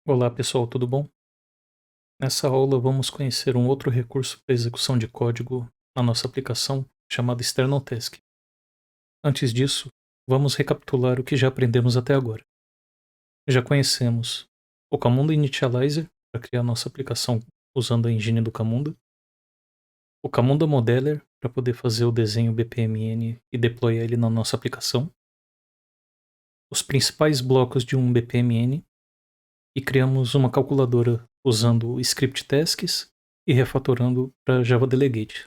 Olá pessoal, tudo bom? Nessa aula vamos conhecer um outro recurso para execução de código na nossa aplicação chamado External Task. Antes disso, vamos recapitular o que já aprendemos até agora. Já conhecemos o Camunda Initializer para criar nossa aplicação usando a engine do Camunda, o Camunda Modeler para poder fazer o desenho BPMN e deployar ele na nossa aplicação, os principais blocos de um BPMN e criamos uma calculadora usando o script tasks e refatorando para Java Delegate.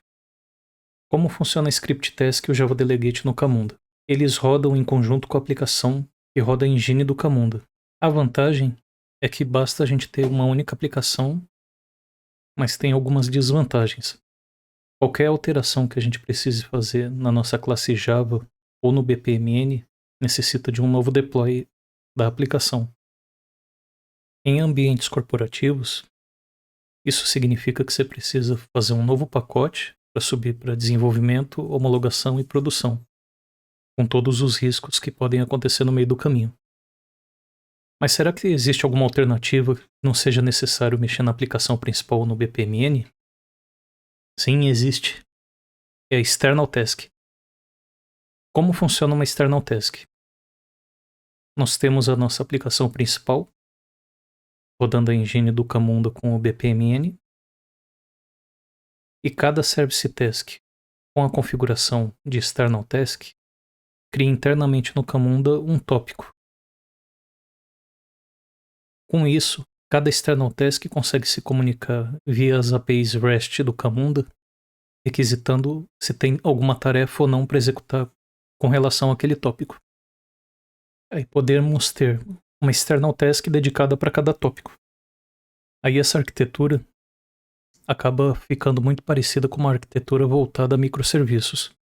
Como funciona o script task e o Java Delegate no Camunda? Eles rodam em conjunto com a aplicação que roda a engine do Camunda. A vantagem é que basta a gente ter uma única aplicação, mas tem algumas desvantagens. Qualquer alteração que a gente precise fazer na nossa classe Java ou no BPMN necessita de um novo deploy da aplicação. Em ambientes corporativos, isso significa que você precisa fazer um novo pacote para subir para desenvolvimento, homologação e produção, com todos os riscos que podem acontecer no meio do caminho. Mas será que existe alguma alternativa que não seja necessário mexer na aplicação principal no BPMN? Sim, existe. É a External Task. Como funciona uma External Task? Nós temos a nossa aplicação principal, rodando a engine do Camunda com o BPMN, e cada Service Task com a configuração de External Task cria internamente no Camunda um tópico. Com isso, cada External Task consegue se comunicar via as APIs REST do Camunda, requisitando se tem alguma tarefa ou não para executar com relação àquele tópico. Aí podemos ter uma External Task dedicada para cada tópico. Aí essa arquitetura acaba ficando muito parecida com uma arquitetura voltada a microserviços,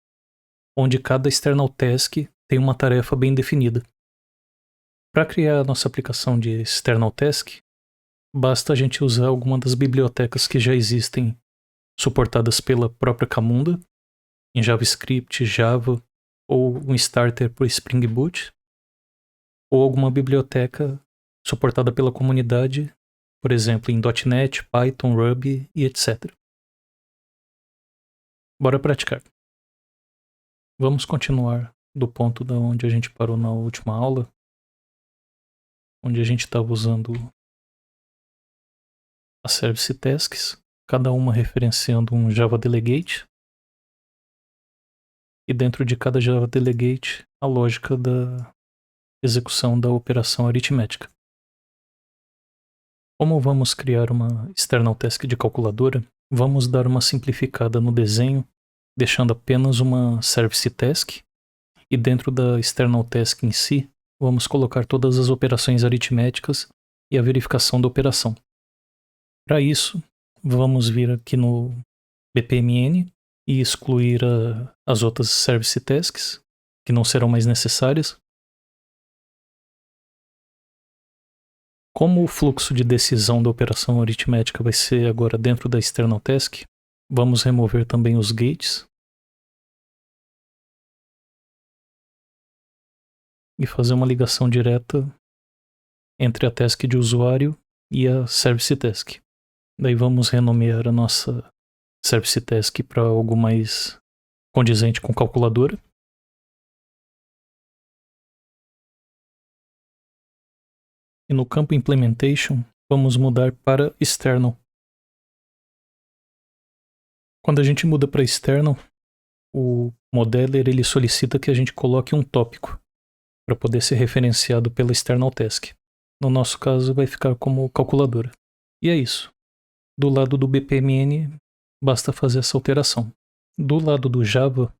onde cada External Task tem uma tarefa bem definida. Para criar a nossa aplicação de External Task, basta a gente usar alguma das bibliotecas que já existem suportadas pela própria Camunda, em JavaScript, Java, ou um starter para o Spring Boot, ou alguma biblioteca suportada pela comunidade, por exemplo, em .NET, Python, Ruby e etc. Bora praticar. Vamos continuar do ponto da onde a gente parou na última aula, onde a gente estava usando as Service Tasks, cada uma referenciando um Java Delegate, e dentro de cada Java Delegate a lógica da execução da operação aritmética. Como vamos criar uma External Task de calculadora, vamos dar uma simplificada no desenho, deixando apenas uma Service Task, e dentro da External Task em si, vamos colocar todas as operações aritméticas e a verificação da operação. Para isso, vamos vir aqui no BPMN e excluir as outras Service Tasks, que não serão mais necessárias. Como o fluxo de decisão da operação aritmética vai ser agora dentro da External Task, vamos remover também os gates e fazer uma ligação direta entre a task de usuário e a Service Task. Daí vamos renomear a nossa Service Task para algo mais condizente com calculadora. E no campo Implementation, vamos mudar para External. Quando a gente muda para External, o modeler ele solicita que a gente coloque um tópico para poder ser referenciado pela External Task. No nosso caso, vai ficar como calculadora. E é isso. Do lado do BPMN, basta fazer essa alteração. Do lado do Java,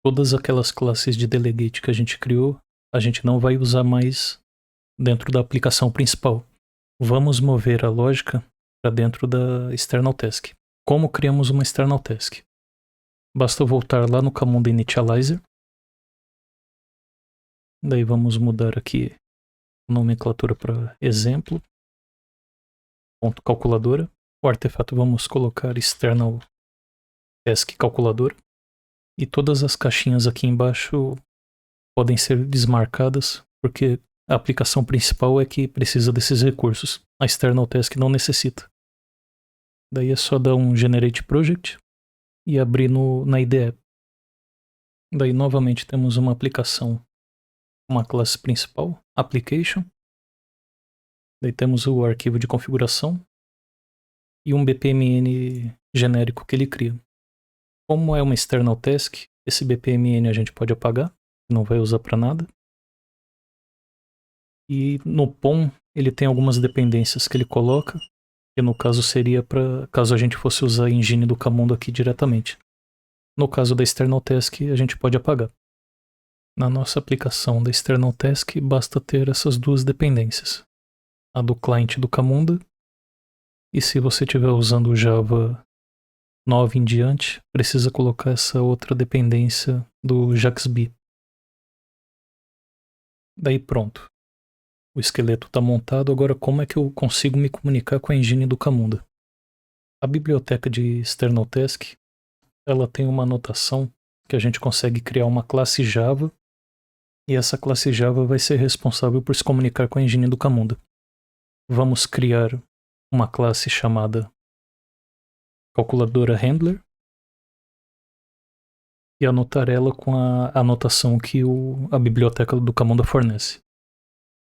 todas aquelas classes de delegate que a gente criou, a gente não vai usar mais dentro da aplicação principal. Vamos mover a lógica para dentro da External Task. Como criamos uma External Task? Basta voltar lá no Camunda Initializer. Daí vamos mudar aqui a nomenclatura para exemplo. Ponto calculadora. O artefato vamos colocar External Task calculadora. E todas as caixinhas aqui embaixo podem ser desmarcadas, porque a aplicação principal é que precisa desses recursos. a external task não necessita. Daí é só dar um generate project e abrir na IDE. Daí novamente temos uma aplicação, uma classe principal, application. Daí temos o arquivo de configuração e um BPMN genérico que ele cria. Como é uma external task, esse BPMN a gente pode apagar, não vai usar para nada. E no POM ele tem algumas dependências que ele coloca, que no caso seria para caso a gente fosse usar a engine do Camunda aqui diretamente. No caso da external task a gente pode apagar. Na nossa aplicação da external task basta ter essas duas dependências, a do client do Camunda, e se você estiver usando o Java 9 em diante, precisa colocar essa outra dependência do JAXB. Daí pronto. O esqueleto está montado, agora como é que eu consigo me comunicar com a engine do Camunda? A biblioteca de external task, ela tem uma anotação que a gente consegue criar uma classe Java, e essa classe Java vai ser responsável por se comunicar com a engine do Camunda. Vamos criar uma classe chamada calculadora handler e anotar ela com a anotação que a biblioteca do Camunda fornece.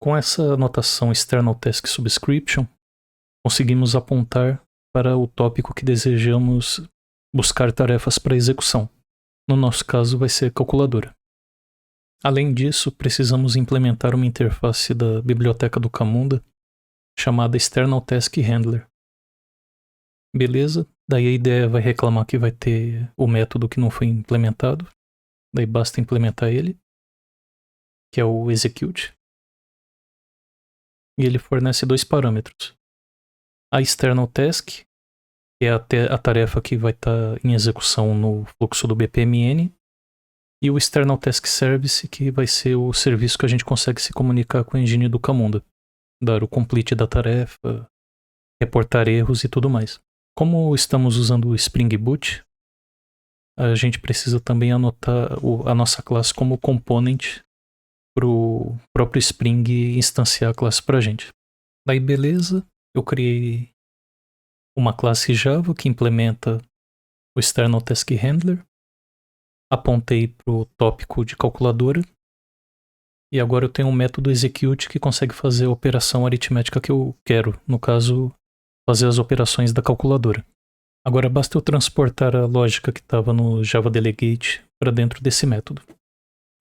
Com essa anotação external task subscription, conseguimos apontar para o tópico que desejamos buscar tarefas para execução. No nosso caso vai ser calculadora. Além disso, precisamos implementar uma interface da biblioteca do Camunda chamada external task handler. Beleza, daí a ideia vai reclamar que vai ter o método que não foi implementado, daí basta implementar ele, que é o execute. E ele fornece dois parâmetros. A external task, que é a tarefa que vai estar em execução no fluxo do BPMN, e o external task service, que vai ser o serviço que a gente consegue se comunicar com a engine do Camunda, dar o complete da tarefa, reportar erros e tudo mais. Como estamos usando o Spring Boot, a gente precisa também anotar a nossa classe como component para o próprio Spring instanciar a classe para a gente. Daí beleza, eu criei uma classe Java que implementa o external task handler, apontei para o tópico de calculadora e agora eu tenho um método execute que consegue fazer a operação aritmética que eu quero, no caso, fazer as operações da calculadora. Agora basta eu transportar a lógica que estava no Java Delegate para dentro desse método.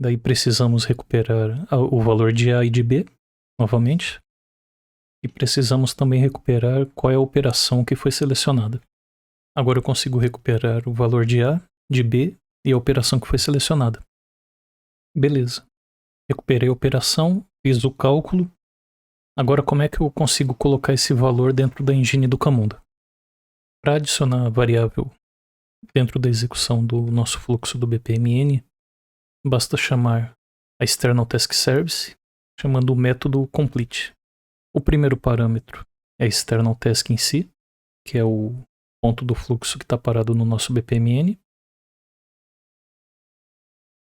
Daí precisamos recuperar o valor de A e de B, novamente. E precisamos também recuperar qual é a operação que foi selecionada. Agora eu consigo recuperar o valor de A, de B e a operação que foi selecionada. Beleza. Recuperei a operação, fiz o cálculo. Agora como é que eu consigo colocar esse valor dentro da engine do Camunda? Para adicionar a variável dentro da execução do nosso fluxo do BPMN, basta chamar a external task service, chamando o método complete. O primeiro parâmetro é a external task em si, que é o ponto do fluxo que está parado no nosso BPMN.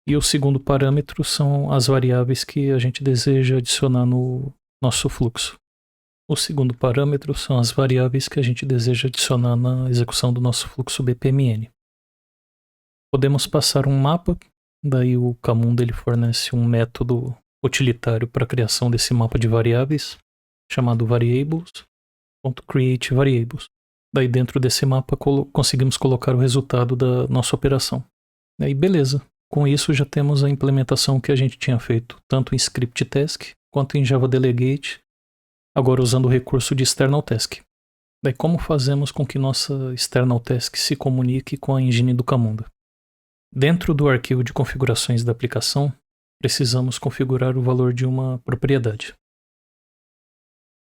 E o segundo parâmetro são as variáveis que a gente deseja adicionar no nosso fluxo. O segundo parâmetro são as variáveis que a gente deseja adicionar na execução do nosso fluxo BPMN. Podemos passar um mapa, daí o Camunda ele fornece um método utilitário para a criação desse mapa de variáveis, chamado variables.createVariables. Daí dentro desse mapa conseguimos colocar o resultado da nossa operação. Daí beleza, com isso já temos a implementação que a gente tinha feito, tanto em script task quanto em Java Delegate, agora usando o recurso de external task. Daí como fazemos com que nossa external task se comunique com a engine do Camunda? Dentro do arquivo de configurações da aplicação, precisamos configurar o valor de uma propriedade.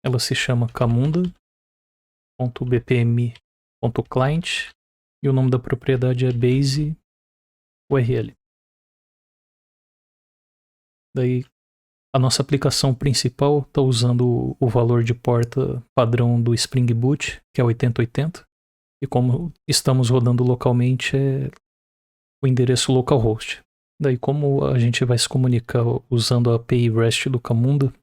Ela se chama camunda.bpm.client e o nome da propriedade é base URL. Daí a nossa aplicação principal está usando o valor de porta padrão do Spring Boot, que é 8080, e como estamos rodando localmente é o endereço localhost. Daí como a gente vai se comunicar usando a API REST do Camunda,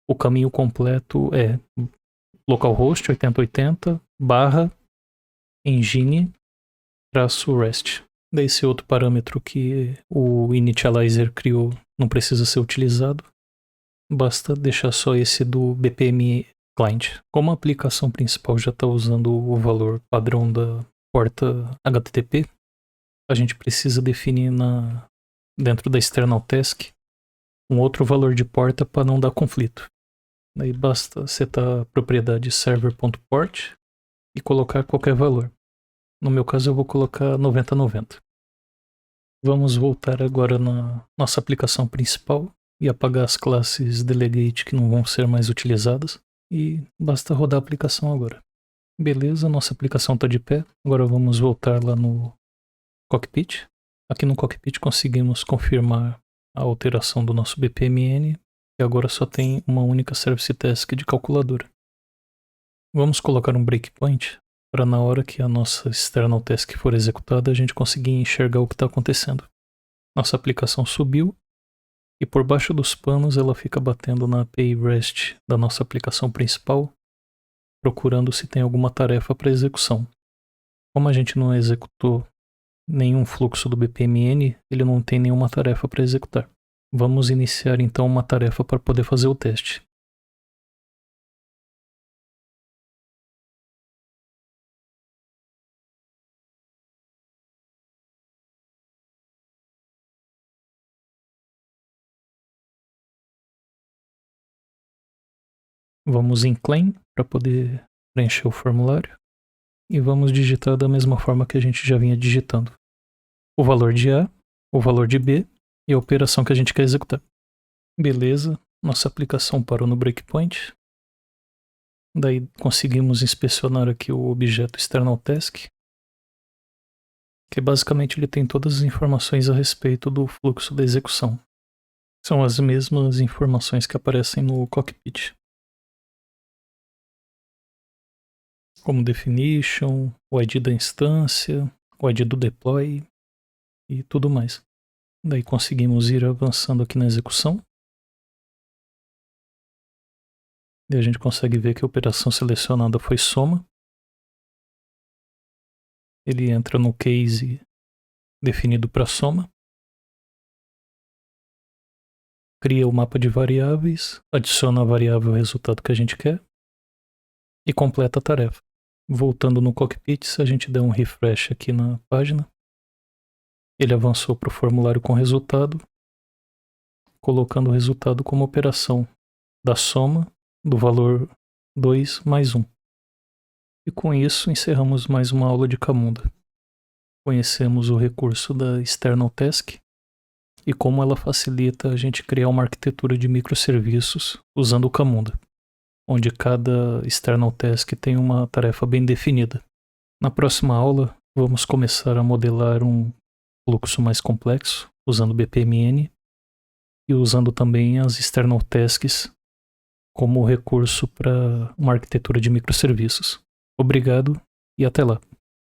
o caminho completo é localhost 8080 barra engine-rest. Daí esse outro parâmetro que o initializer criou não precisa ser utilizado. Basta deixar só esse do BPM client. Como a aplicação principal já está usando o valor padrão da porta HTTP, a gente precisa definir dentro da external task um outro valor de porta para não dar conflito. Daí basta setar a propriedade server.port e colocar qualquer valor. No meu caso eu vou colocar 9090. Vamos voltar agora na nossa aplicação principal e apagar as classes delegate que não vão ser mais utilizadas. E basta rodar a aplicação agora. Beleza, nossa aplicação está de pé. Agora vamos voltar lá no cockpit. Aqui no cockpit conseguimos confirmar a alteração do nosso BPMN e agora só tem uma única service task de calculadora. Vamos colocar um breakpoint para na hora que a nossa external task for executada a gente conseguir enxergar o que está acontecendo. Nossa aplicação subiu e por baixo dos panos ela fica batendo na API REST da nossa aplicação principal, procurando se tem alguma tarefa para execução. Como a gente não executou nenhum fluxo do BPMN, ele não tem nenhuma tarefa para executar. Vamos iniciar então uma tarefa para poder fazer o teste. Vamos em claim para poder preencher o formulário e vamos digitar da mesma forma que a gente já vinha digitando. O valor de A, o valor de B e a operação que a gente quer executar. Beleza, nossa aplicação parou no breakpoint. Daí conseguimos inspecionar aqui o objeto external task, que basicamente ele tem todas as informações a respeito do fluxo da execução. São as mesmas informações que aparecem no cockpit, como definition, o ID da instância, o ID do deploy e tudo mais. Daí conseguimos ir avançando aqui na execução. E a gente consegue ver que a operação selecionada foi soma. Ele entra no case definido para soma. Cria o mapa de variáveis, adiciona a variável resultado que a gente quer e completa a tarefa. Voltando no cockpit, se a gente der um refresh aqui na página, ele avançou para o formulário com resultado, colocando o resultado como operação da soma do valor 2 mais 1. E com isso encerramos mais uma aula de Camunda. Conhecemos o recurso da external task e como ela facilita a gente criar uma arquitetura de microserviços usando o Camunda, onde cada external task tem uma tarefa bem definida. Na próxima aula, vamos começar a modelar um fluxo mais complexo, usando BPMN e usando também as external tasks como recurso para uma arquitetura de microserviços. Obrigado e até lá.